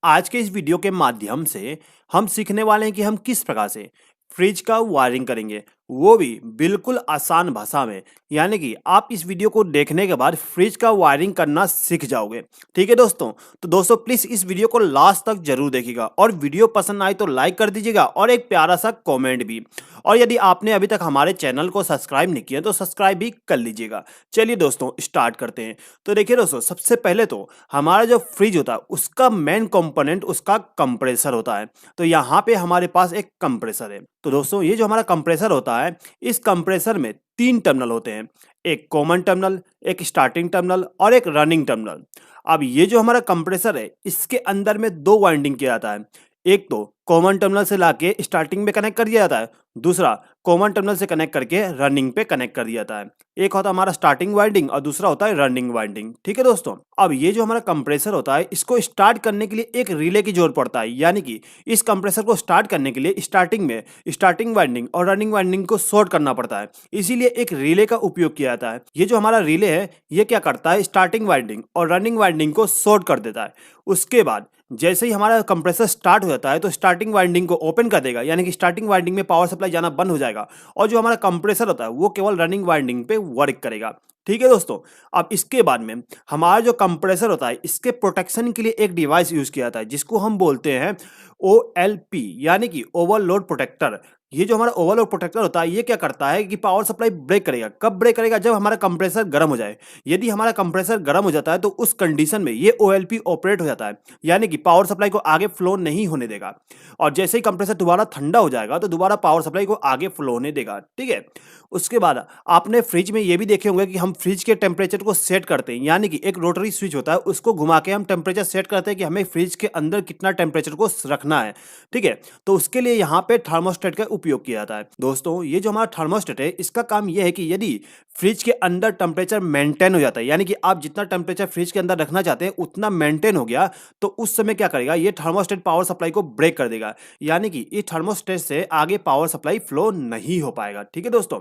आज के इस वीडियो के माध्यम से हम सीखने वाले हैं कि हम किस प्रकार से फ्रिज का वायरिंग करेंगे, वो भी बिल्कुल आसान भाषा में। यानी कि आप इस वीडियो को देखने के बाद फ्रिज का वायरिंग करना सीख जाओगे। ठीक है दोस्तों, तो दोस्तों प्लीज इस वीडियो को लास्ट तक जरूर देखिएगा और वीडियो पसंद आए तो लाइक कर दीजिएगा और एक प्यारा सा कमेंट भी। और यदि आपने अभी तक हमारे चैनल को सब्सक्राइब नहीं किया तो सब्सक्राइब भी कर लीजिएगा। चलिए दोस्तों स्टार्ट करते हैं। तो देखिए दोस्तों, सबसे पहले तो हमारा जो फ्रिज होता है उसका मेन कंपोनेंट उसका कंप्रेसर होता है। तो यहाँ पे हमारे पास एक कंप्रेसर है। तो दोस्तों ये जो हमारा कंप्रेसर होता है, इस कंप्रेसर में 3 टर्मिनल होते हैं। एक कॉमन टर्मिनल, एक स्टार्टिंग टर्मिनल और एक रनिंग टर्मिनल। अब ये जो हमारा कंप्रेसर है, इसके अंदर में 2 वाइंडिंग किया जाता है। एक तो कॉमन टर्मिनल से लाके स्टार्टिंग में कनेक्ट कर दिया जाता है, दूसरा कॉमन टर्मिनल से कनेक्ट करके रनिंग पे कनेक्ट कर दिया जाता है। एक होता है हमारा स्टार्टिंग वाइंडिंग और दूसरा होता है रनिंग वाइंडिंग। ठीक है दोस्तों, अब ये जो हमारा कंप्रेसर होता है, इसको स्टार्ट करने के लिए एक रिले की जरूरत पड़ता है। यानी कि इस कंप्रेसर को स्टार्ट करने के लिए स्टार्टिंग में स्टार्टिंग वाइंडिंग और रनिंग वाइंडिंग को शॉर्ट करना पड़ता है, इसीलिए एक रिले का उपयोग किया जाता है। ये जो हमारा रिले है, ये क्या करता है, स्टार्टिंग वाइंडिंग और रनिंग वाइंडिंग को शॉर्ट कर देता है। उसके बाद जैसे ही हमारा कंप्रेसर स्टार्ट हो जाता है तो स्टार्टिंग वाइंडिंग को ओपन कर देगा, यानी कि स्टार्टिंग वाइंडिंग में पावर सप्लाई जाना बंद हो जाएगा और जो हमारा कंप्रेसर होता है वो केवल रनिंग वाइंडिंग पे वर्क करेगा। ठीक है दोस्तों, अब इसके बाद में हमारा जो कंप्रेसर होता है, इसके प्रोटेक्शन के लिए एक डिवाइस यूज किया जाता है जिसको हम बोलते हैं OLP, यानी कि ओवरलोड प्रोटेक्टर। ये जो हमारा ओवरलोड प्रोटेक्टर होता है, ये क्या करता है कि पावर सप्लाई ब्रेक करेगा। कब ब्रेक करेगा? जब हमारा कंप्रेसर गर्म हो जाए। यदि हमारा कंप्रेसर गर्म हो जाता है तो उस कंडीशन में ये OLP ऑपरेट हो जाता है, यानी कि पावर सप्लाई को आगे फ्लो नहीं होने देगा। और जैसे ही कंप्रेसर दोबारा ठंडा हो जाएगा तो दोबारा पावर सप्लाई को आगे फ्लो होने देगा। ठीक है, उसके बाद आपने फ्रिज में ये भी देखे होंगे कि हम फ्रिज के टेम्परेचर को सेट करते हैं, यानी कि एक रोटरी स्विच होता है, उसको घुमा के हम टेम्परेचर सेट करते हैं कि हमें फ्रिज के अंदर कितना टेम्परेचर को रखना है। ठीक है, तो उसके लिए यहाँ पे थर्मोस्टेट का उपयोग किया जाता है। दोस्तों ये जो हमारा थर्मोस्टेट है, इसका काम यह है कि यदि फ्रिज के अंदर टेम्परेचर मेंटेन हो जाता है, यानी कि आप जितना टेम्परेचर फ्रिज के अंदर रखना चाहते हैं उतना मेंटेन हो गया, तो उस समय क्या करेगा, ये थर्मोस्टेट पावर सप्लाई को ब्रेक कर देगा, यानी कि इस थर्मोस्टेट से आगे पावर सप्लाई फ्लो नहीं हो पाएगा। ठीक है दोस्तों,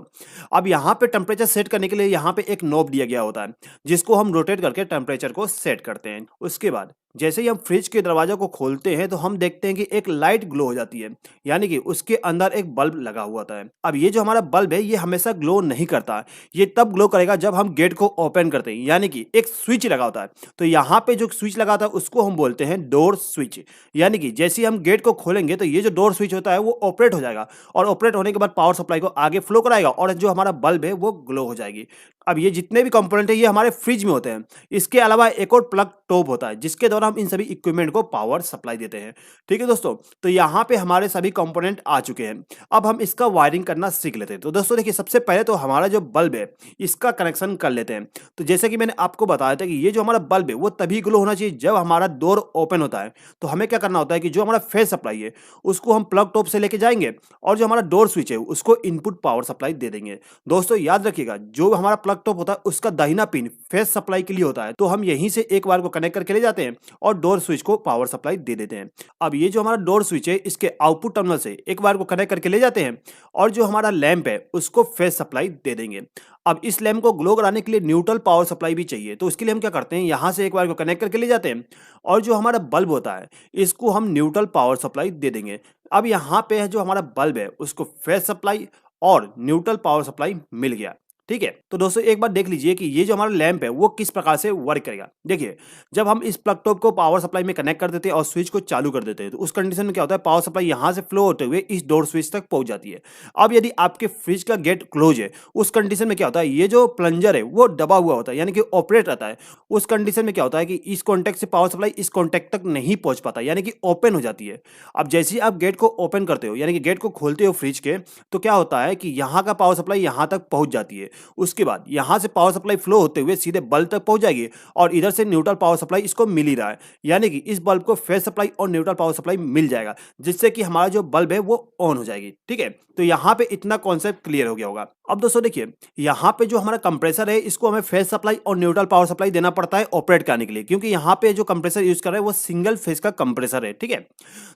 अब यहाँ पे टेम्परेचर सेट करने के लिए यहाँ पे एक नॉब दिया गया होता है जिसको हम रोटेट करके टेम्परेचर को सेट करते हैं। उसके बाद जैसे ही हम फ्रिज के दरवाजा को खोलते हैं तो हम देखते हैं कि एक लाइट ग्लो हो जाती है, यानी कि उसके अंदर एक बल्ब लगा हुआ होता है। अब ये जो हमारा बल्ब है, ये हमेशा ग्लो नहीं करता, ये तब ग्लो करेगा जब हम गेट को ओपन करते हैं, यानी कि एक स्विच लगा होता है। तो यहाँ पे जो स्विच लगा होता है उसको हम बोलते हैं डोर स्विच। यानी कि जैसे ही हम गेट को खोलेंगे तो ये जो डोर स्विच होता है वो ऑपरेट हो जाएगा और ऑपरेट होने के बाद पावर सप्लाई को आगे फ्लो कराएगा और जो हमारा बल्ब है वो ग्लो हो जाएगी। अब ये जितने भी कंपोनेंट है ये हमारे फ्रिज में होते हैं। इसके अलावा एक और प्लग टॉप होता है जिसके द्वारा हम इन सभी इक्विपमेंट को पावर सप्लाई देते हैं। ठीक है दोस्तों, तो यहाँ पे हमारे सभी कंपोनेंट आ चुके हैं। अब हम इसका वायरिंग करना सीख लेते हैं। तो दोस्तों देखिए, सबसे पहले तो हमारा जो बल्ब है इसका कनेक्शन कर लेते हैं। तो जैसे कि मैंने आपको बताया था कि ये जो हमारा बल्ब है वो तभी ग्लो होना चाहिए जब हमारा डोर ओपन होता है। तो हमें क्या करना होता है कि जो हमारा फेस सप्लाई है उसको हम प्लग टॉप से लेके जाएंगे और जो हमारा डोर स्विच है उसको इनपुट पावर सप्लाई दे देंगे। दोस्तों याद रखिएगा, जो हमारा प्लग टॉप होता है उसका दाहिना पिन फेस सप्लाई के लिए होता है, तो हम यहीं से एक बार को कनेक्ट करके ले जाते हैं और डोर स्विच को पावर सप्लाई दे देते हैं। अब ये जो हमारा डोर स्विच है, इसके आउटपुट टर्मिनल से एक बार को कनेक्ट करके ले जाते हैं और जो हमारा लैंप है उसको फेस सप्लाई दे देंगे। अब इस लैंप को ग्लो कराने के लिए न्यूट्रल पावर सप्लाई भी चाहिए, तो इसके लिए हम क्या करते हैं, यहाँ से एक बार को कनेक्ट करके ले जाते हैं और जो हमारा बल्ब होता है इसको हम न्यूट्रल पावर सप्लाई दे देंगे। अब यहाँ पे है जो हमारा बल्ब है उसको फेस सप्लाई और न्यूट्रल पावर सप्लाई मिल गया। ठीक है, तो दोस्तों एक बार देख लीजिए कि ये जो हमारा लैंप है वो किस प्रकार से वर्क करेगा। देखिए, जब हम इस प्लग टॉप को पावर सप्लाई में कनेक्ट कर देते हैं और स्विच को चालू कर देते हैं तो उस कंडीशन में क्या होता है, पावर सप्लाई यहाँ से फ्लो होते हुए इस डोर स्विच तक पहुंच जाती है। अब यदि आपके फ्रिज का गेट क्लोज है, उस कंडीशन में क्या होता है, ये जो प्लंजर है वो दबा हुआ होता है, यानी कि ऑपरेट रहता है। उस कंडीशन में क्या होता है कि इस कॉन्टैक्ट से पावर सप्लाई इस कॉन्टैक्ट तक नहीं पहुंच पाता, यानी कि ओपन हो जाती है। अब जैसे ही आप गेट को ओपन करते हो, यानी कि गेट को खोलते हो फ्रिज के, तो क्या होता है कि यहाँ का पावर सप्लाई यहाँ तक पहुंच जाती है। उसके बाद यहाँ से पावर सप्लाई फ्लो होते हुए सीधे बल्ब तक पहुंच जाएगी और इधर से न्यूट्रल पावर सप्लाई इसको मिल ही रहा है, यानी कि इस बल्ब को फेस सप्लाई और न्यूट्रल पावर सप्लाई मिल जाएगा, जिससे कि हमारा जो बल्ब है वो ऑन हो जाएगी। ठीक है, तो यहाँ पे इतना कॉन्सेप्ट क्लियर हो गया होगा। अब दोस्तों देखिए, यहाँ पे जो हमारा कंप्रेसर है इसको हमें फेज सप्लाई और न्यूट्रल पावर सप्लाई देना पड़ता है ऑपरेट करने के लिए, क्योंकि यहाँ पे जो कंप्रेसर यूज कर रहे हैं वो सिंगल फेज का कंप्रेसर है, ठीक है।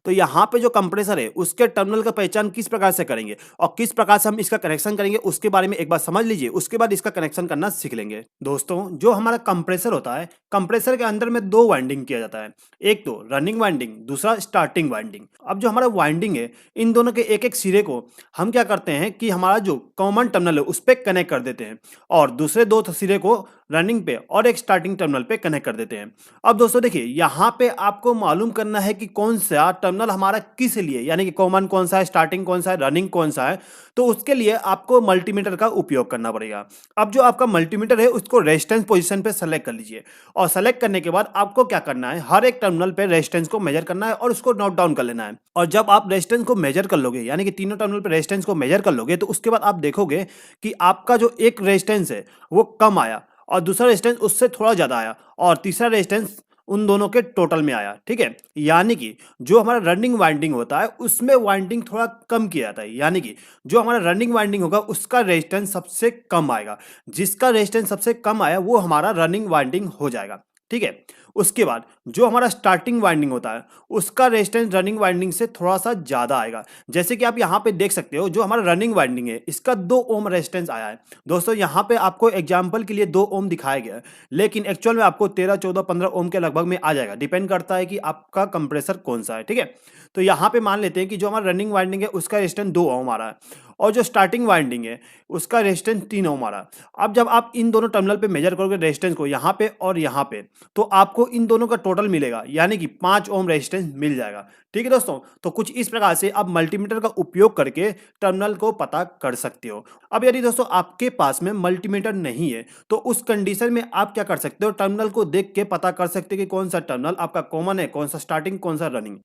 तो यहाँ पे जो कंप्रेसर है उसके टर्मिनल का पहचान किस प्रकार से करेंगे और किस प्रकार से हम इसका कनेक्शन करेंगे उसके बारे में एक बार समझ लीजिए, उसके बाद इसका कनेक्शन करना सीख लेंगे। दोस्तों जो हमारा कंप्रेसर होता है, कंप्रेसर के अंदर में दो वाइंडिंग किया जाता है, एक तो रनिंग वाइंडिंग, दूसरा स्टार्टिंग वाइंडिंग। अब जो हमारा वाइंडिंग है इन दोनों के एक एक सिरे को हम क्या करते हैं कि हमारा जो कॉमन टर्मिनल है उस पर कनेक्ट कर देते हैं और दूसरे दो सिरे को रनिंग पे और एक स्टार्टिंग टर्मिनल पे कनेक्ट कर देते हैं। अब दोस्तों देखिए, यहाँ पे आपको मालूम करना है कि कौन सा टर्मिनल हमारा किस लिए, यानी कि कॉमन कौन सा है, स्टार्टिंग कौन सा है, रनिंग कौन सा है। तो उसके लिए आपको मल्टीमीटर का उपयोग करना पड़ेगा। अब जो आपका मल्टीमीटर है उसको रेजिस्टेंस पोजीशन पे सेलेक्ट कर लीजिए और सेलेक्ट करने के बाद आपको क्या करना है, हर एक टर्मिनल पे रेजिस्टेंस को मेजर करना है और उसको नोट डाउन कर लेना है। और जब आप रेजिस्टेंस को मेजर कर लोगे, यानी कि तीनों टर्मिनल पे रेजिस्टेंस को मेजर कर लोगे, तो उसके बाद आप देखोगे कि आपका जो एक रेजिस्टेंस है वो कम आया और दूसरा रेजिस्टेंस उससे थोड़ा ज्यादा आया और तीसरा रेजिस्टेंस उन दोनों के टोटल में आया, ठीक है। यानी कि जो हमारा रनिंग वाइंडिंग होता है उसमें वाइंडिंग थोड़ा कम किया जाता है, यानी कि जो हमारा रनिंग वाइंडिंग होगा उसका रेजिस्टेंस सबसे कम आएगा। जिसका रेजिस्टेंस सबसे कम आया वो हमारा रनिंग वाइंडिंग हो जाएगा, ठीक है। उसके बाद जो हमारा स्टार्टिंग वाइंडिंग होता है उसका रेजिस्टेंस रनिंग वाइंडिंग से थोड़ा सा ज्यादा आएगा। जैसे कि आप यहाँ पे देख सकते हो, जो हमारा रनिंग वाइंडिंग है इसका 2 ओम रेजिस्टेंस आया है। दोस्तों यहाँ पे आपको एग्जांपल के लिए 2 ओम दिखाया गया है, लेकिन एक्चुअल में आपको 13, 14, 15 ओम के लगभग में आ जाएगा। डिपेंड करता है कि आपका कंप्रेसर कौन सा है, ठीक है। तो यहाँ पे मान लेते हैं कि जो हमारा रनिंग वाइंडिंग है उसका रेजिस्टेंस 2 ओम आ रहा है और जो स्टार्टिंग वाइंडिंग है उसका रेजिस्टेंस 3 ओम आ रहा है। अब जब आप इन दोनों टर्मिनल पे मेजर करोगे रेजिस्टेंस को यहाँ पे और यहाँ पे, तो आपको इन दोनों का टोटल मिलेगा, यानी कि 5 ओम रेजिस्टेंस मिल जाएगा, ठीक है दोस्तों। तो कुछ इस प्रकार से आप मल्टीमीटर का उपयोग करके टर्मिनल को पता कर सकते हो। अब यदि दोस्तों आपके पास में मल्टीमीटर नहीं है तो उस कंडीशन में आप क्या कर सकते हो, टर्मिनल को देख के पता कर सकते हो कि कौन सा टर्मिनल आपका कॉमन है, कौन सा स्टार्टिंग, कौन सा रनिंग।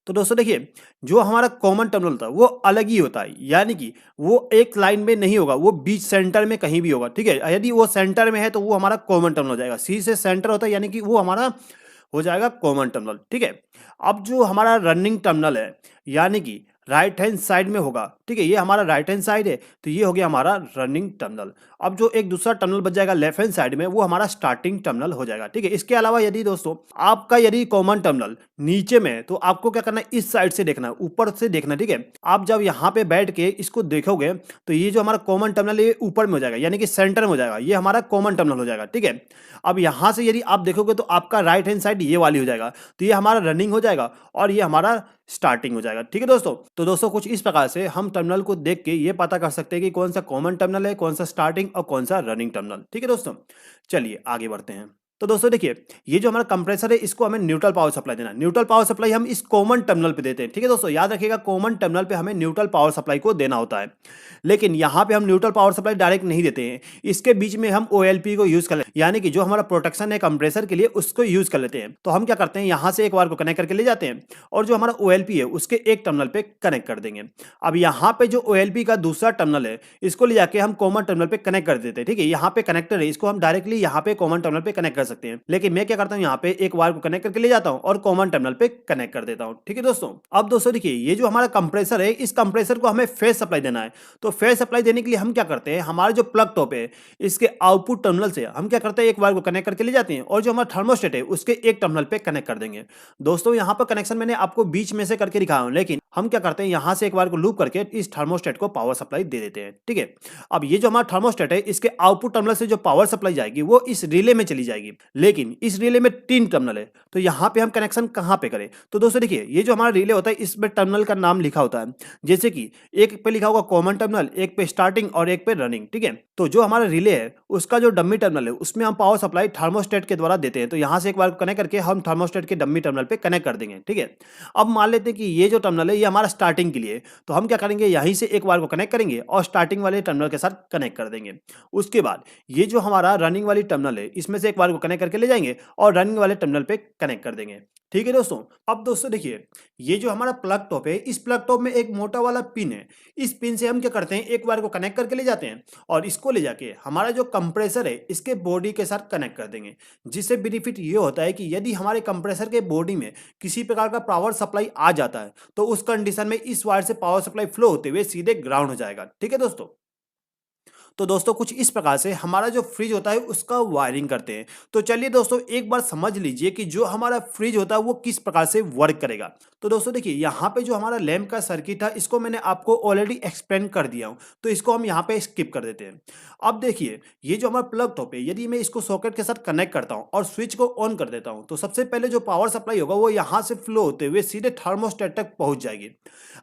तो दोस्तों देखिए, जो हमारा कॉमन टर्मिनल होता है वो अलग ही होता है, यानी कि वो एक लाइन में नहीं होगा, वो बीच सेंटर में कहीं भी होगा, ठीक है। यदि वो सेंटर में है तो वो हमारा कॉमन टर्मिनल हो जाएगा। सी से सेंटर होता है यानी कि वो हमारा हो जाएगा कॉमन टर्मिनल, ठीक है। अब जो हमारा रनिंग टर्मिनल है यानी कि राइट हैंड साइड में होगा, ठीक है, ये हमारा राइट हैंड साइड है तो ये हो गया हमारा रनिंग टर्मिनल। अब जो एक दूसरा टर्मिनल बच जाएगा लेफ्ट हैंड साइड में वो हमारा स्टार्टिंग टर्मिनल हो जाएगा, ठीक है। इसके अलावा यदि दोस्तों आपका यदि कॉमन टर्मिनल नीचे में है तो आपको क्या करना है, इस साइड से देखना है, ऊपर से देखना है, ठीक है। आप जब यहाँ पे बैठ के इसको देखोगे तो ये जो हमारा कॉमन टर्मिनल है ये ऊपर में हो जाएगा, यानी कि सेंटर में हो जाएगा, ये हमारा कॉमन टर्मिनल हो जाएगा, ठीक है। अब यहाँ से यदि आप देखोगे तो आपका राइट हैंड साइड ये वाली हो जाएगा, तो ये हमारा रनिंग हो जाएगा और ये हमारा स्टार्टिंग हो जाएगा, ठीक है दोस्तों। तो दोस्तों कुछ इस प्रकार से हम टर्मिनल को देख के ये पता कर सकते हैं कि कौन सा कॉमन टर्मिनल है, कौन सा स्टार्टिंग और कौन सा रनिंग टर्मिनल, ठीक है दोस्तों। चलिए आगे बढ़ते हैं। तो दोस्तों देखिए, ये जो हमारा कंप्रेसर है इसको हमें न्यूट्रल पावर सप्लाई देना है। न्यूट्रल पावर सप्लाई हम इस कॉमन टर्मिनल पे देते हैं, ठीक है दोस्तों। याद रखिएगा कॉमन टर्मिनल पे हमें न्यूट्रल पावर सप्लाई को देना होता है, लेकिन यहाँ पे हम न्यूट्रल पावर सप्लाई डायरेक्ट नहीं देते हैं। इसके बीच में हम OLP को यूज कर लेते हैं, यानी कि जो हमारा प्रोटेक्शन है कंप्रेसर के लिए उसको यूज कर लेते हैं। तो हम क्या करते हैं, यहाँ से एक वायर को कनेक्ट करके ले जाते हैं और जो हमारा OLP है उसके एक टर्मिनल पे कनेक्ट कर देंगे। अब यहाँ पे जो OLP का दूसरा टर्मिनल है इसको ले जाके हम कॉमन टर्मिनल पे कनेक्ट कर देते हैं, ठीक है। यहाँ पे कनेक्टर है, इसको हम डायरेक्टली यहाँ पे कॉमन टर्मिनल पे कनेक्ट कर सकते हैं, लेकिन मैं क्या करता हूँ यहाँ पे एक वायर को कनेक्ट करके ले जाता हूँ और कॉमन टर्मिनल पे कनेक्ट कर देता हूँ, ठीक है दोस्तों। अब दोस्तों देखिए, ये जो हमारा कंप्रेसर है इस कंप्रेसर को हमें फेज सप्लाई देना है। तो फेज सप्लाई देने के लिए हम क्या करते हैं, हमारे जो प्लग टॉप है इसके आउटपुट टर्मिनल से हम क्या करते हैं, एक वायर को कनेक्ट करके ले जाते हैं और जो हमारा थर्मोस्टेट है उसके एक टर्मिनल पे कनेक्ट कर देंगे। दोस्तों यहाँ पर कनेक्शन मैंने आपको बीच में से करके दिखाया हूं, लेकिन हम क्या करते हैं, यहाँ से एक वायर को लूप करके इस थर्मोस्टेट को पावर सप्लाई दे देते हैं, ठीक है। अब ये जो हमारा थर्मोस्टेट है इसके आउटपुट टर्मिनल से जो पावर सप्लाई जाएगी वो इस रिले में चली जाएगी, लेकिन इस रिले में 3 टर्मिनल है, तो यहाँ पे हम कनेक्शन कहाँ पे करें। तो दोस्तों देखिए, ये जो हमारा रिले होता है इसमें टर्मिनल का नाम लिखा होता है, जैसे कि एक पे लिखा होगा कॉमन टर्मिनल, एक पे स्टार्टिंग और एक पे रनिंग, ठीक है। तो जो हमारा रिले है उसका जो डम्मी टर्मिनल है उसमें हम पावर सप्लाई थर्मोस्टेट के द्वारा देते हैं। तो यहाँ से एक बार कनेक्ट करके हम थर्मोस्टेट के डम्मी टर्मिनल पे कनेक्ट कर देंगे, ठीक है। अब मान लेते हैं कि ये जो टर्मिनल है ये हमारा स्टार्टिंग के लिए, तो हम क्या करेंगे, यहीं से एक बार को कनेक्ट करेंगे और स्टार्टिंग वाले टर्मिनल के साथ कनेक्ट कर देंगे। उसके बाद ये जो हमारा रनिंग वाली टर्मिनल है इसमें से एक बार को कनेक्ट करके ले जाएंगे और रनिंग वाले टर्मिनल पे कनेक्ट कर देंगे, ठीक है दोस्तों। अब दोस्तों देखिए, ये जो हमारा प्लग टॉप है इस प्लग टॉप में एक मोटा वाला पिन है, इस पिन से हम क्या करते हैं, एक वायर को कनेक्ट करके ले जाते हैं और इसको ले जाके हमारा जो कंप्रेसर है इसके बॉडी के साथ कनेक्ट कर देंगे। जिससे बेनिफिट ये होता है कि यदि हमारे कंप्रेसर के बॉडी में किसी प्रकार का पावर सप्लाई आ जाता है तो उस कंडीशन में इस वायर से पावर सप्लाई फ्लो होते हुए सीधे ग्राउंड हो जाएगा, ठीक है दोस्तों। तो दोस्तों कुछ इस प्रकार से हमारा जो फ्रिज होता है उसका वायरिंग करते हैं। तो चलिए दोस्तों एक बार समझ लीजिए कि जो हमारा फ्रिज होता है वो किस प्रकार से वर्क करेगा। तो दोस्तों देखिए यहाँ पे जो हमारा लैंप का सर्किट है इसको मैंने आपको ऑलरेडी एक्सप्लेन कर दिया हूँ, तो इसको हम यहाँ पे स्किप कर देते हैं। अब देखिए ये जो हमारा प्लग टॉप है, यदि मैं इसको सॉकेट के साथ कनेक्ट करता हूँ और स्विच को ऑन कर देता हूँ तो सबसे पहले जो पावर सप्लाई होगा वो यहाँ से फ्लो होते हुए सीधे थर्मोस्टेट तक पहुंच जाएगी।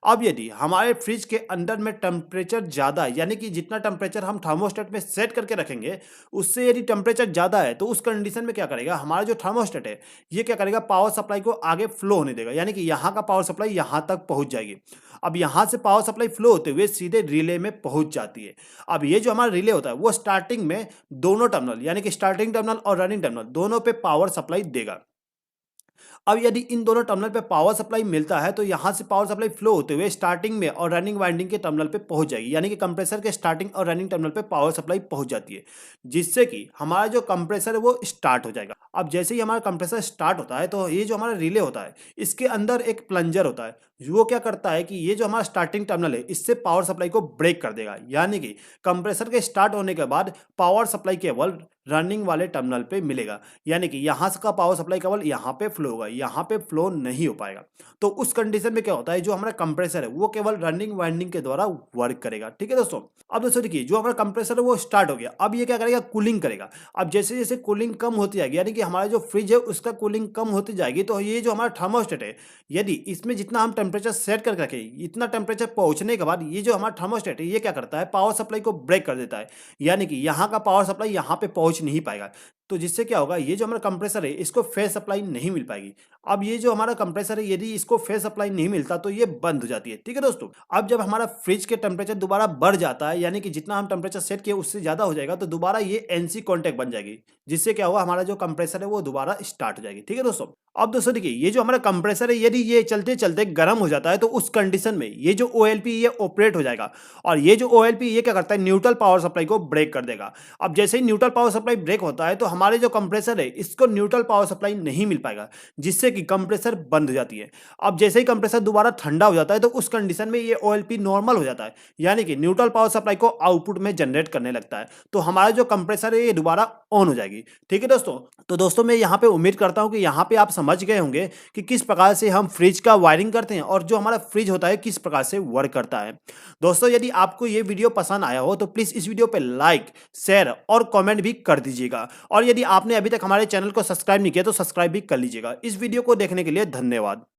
अब यदि हमारे फ्रिज के अंदर में टेम्परेचर ज़्यादा है, यानी कि जितना टेम्परेचर हम थर्मोस्टेट में सेट करके रखेंगे उससे यदि टेम्परेचर ज़्यादा है तो उस कंडीशन में क्या करेगा, हमारा जो थर्मोस्टेट है ये क्या करेगा, पावर सप्लाई को आगे फ्लो होने देगा, यानी कि यहाँ का पावर सप्लाई यहाँ तक पहुँच जाएगी। अब यहाँ से पावर सप्लाई फ्लो होते हुए सीधे रिले में पहुँच जाती है। अब ये जो हमारा रिले होता है वो स्टार्टिंग में दोनों टर्मिनल यानी कि स्टार्टिंग टर्मिनल और रनिंग टर्मिनल दोनों पे पावर सप्लाई देगा। अब यदि इन दोनों टर्मिनल पे पावर सप्लाई मिलता है तो यहाँ से पावर सप्लाई फ्लो होते हुए स्टार्टिंग में और रनिंग वाइंडिंग के टर्मिनल पे पहुंच जाएगी, यानी कि कंप्रेसर के स्टार्टिंग और रनिंग टर्मिनल पे पावर सप्लाई पहुंच जाती है, जिससे कि हमारा जो कंप्रेसर है वो स्टार्ट हो जाएगा। अब जैसे ही हमारा कंप्रेसर स्टार्ट होता है तो ये जो हमारा रिले होता है इसके अंदर एक प्लंजर होता है, वो क्या करता है कि ये जो हमारा स्टार्टिंग टर्मिनल है इससे पावर सप्लाई को ब्रेक कर देगा, यानी कि कंप्रेसर के स्टार्ट होने के बाद पावर सप्लाई केवल रनिंग वाले टर्मिनल पे मिलेगा, यानी कि यहाँ का पावर सप्लाई केवल यहाँ पे फ्लो होगा, यहाँ पे फ्लो नहीं हो पाएगा। तो उस कंडीशन में क्या होता है, जो हमारा कंप्रेसर है वो केवल रनिंग वाइंडिंग के द्वारा वर्क करेगा। ठीक है दोस्तों। अब दोस्तों देखिए जो हमारा कंप्रेसर है वो स्टार्ट हो गया, अब ये क्या करेगा, कूलिंग करेगा। अब जैसे जैसे कूलिंग कम होती जाएगी, यानी कि हमारा जो फ्रिज है उसका कूलिंग कम होती जाएगी, तो ये जो हमारा थर्मोस्टेट है यदि इसमें जितना हम टेम्परेचर सेट करके रखें इतना टेम्परेचर पहुंचने के बाद ये जो हमारा थर्मोस्टेट है ये क्या करता है, पावर सप्लाई को ब्रेक कर देता है, यानी कि यहाँ का पावर सप्लाई यहाँ पे पहुंच नहीं पाएगा। तो जिससे क्या होगा, ये जो हमारा कंप्रेसर है इसको फेस सप्लाई नहीं मिल पाएगी। अब ये जो हमारा कंप्रेसर है यदि इसको फेस सप्लाई नहीं मिलता तो ये बंद हो जाती है। ठीक है दोस्तों। अब जब हमारा फ्रिज के टेम्परेचर दोबारा बढ़ जाता है, यानी कि जितना हम टेम्परेचर सेट किए उससे ज्यादा हो जाएगा, तो दोबारा ये एनसी कॉन्टैक्ट बन जाएगी, जिससे क्या होगा, हमारा जो कंप्रेसर है वो दोबारा स्टार्ट हो जाएगी। ठीक है दोस्तों। अब दोस्तों देखिए ये जो हमारा कंप्रेसर है यदि ये चलते चलते गर्म हो जाता है तो उस कंडीशन में ये जो ओएलपी ये ऑपरेट हो जाएगा, और ये जो ओएलपी ये क्या करता है, न्यूट्रल पावर सप्लाई को ब्रेक कर देगा। अब जैसे ही न्यूट्रल पावर सप्लाई ब्रेक होता है तो हमारे जो कंप्रेसर है इसको न्यूट्रल पावर सप्लाई नहीं मिल पाएगा, जिससे कि कंप्रेसर बंद हो जाती है। अब जैसे ही कंप्रेसर दोबारा ठंडा हो जाता है तो उस कंडीशन में ये ओएलपी नॉर्मल हो जाता है, यानी कि न्यूट्रल पावर सप्लाई को आउटपुट में जनरेट करने लगता है, तो हमारा जो कंप्रेसर है ये दोबारा ऑन हो जाएगी। ठीक है दोस्तों। तो दोस्तों मैं यहाँ पे उम्मीद करता हूँ कि यहाँ पे आप समझ गए होंगे कि किस प्रकार से हम फ्रिज का वायरिंग करते हैं और जो हमारा फ्रिज होता है किस प्रकार से वर्क करता है। दोस्तों यदि आपको ये वीडियो पसंद आया हो तो प्लीज इस वीडियो पे लाइक, शेयर और कमेंट भी कर दीजिएगा, और यदि आपने अभी तक हमारे चैनल को सब्सक्राइब नहीं किया तो सब्सक्राइब भी कर लीजिएगा। इस वीडियो को देखने के लिए धन्यवाद।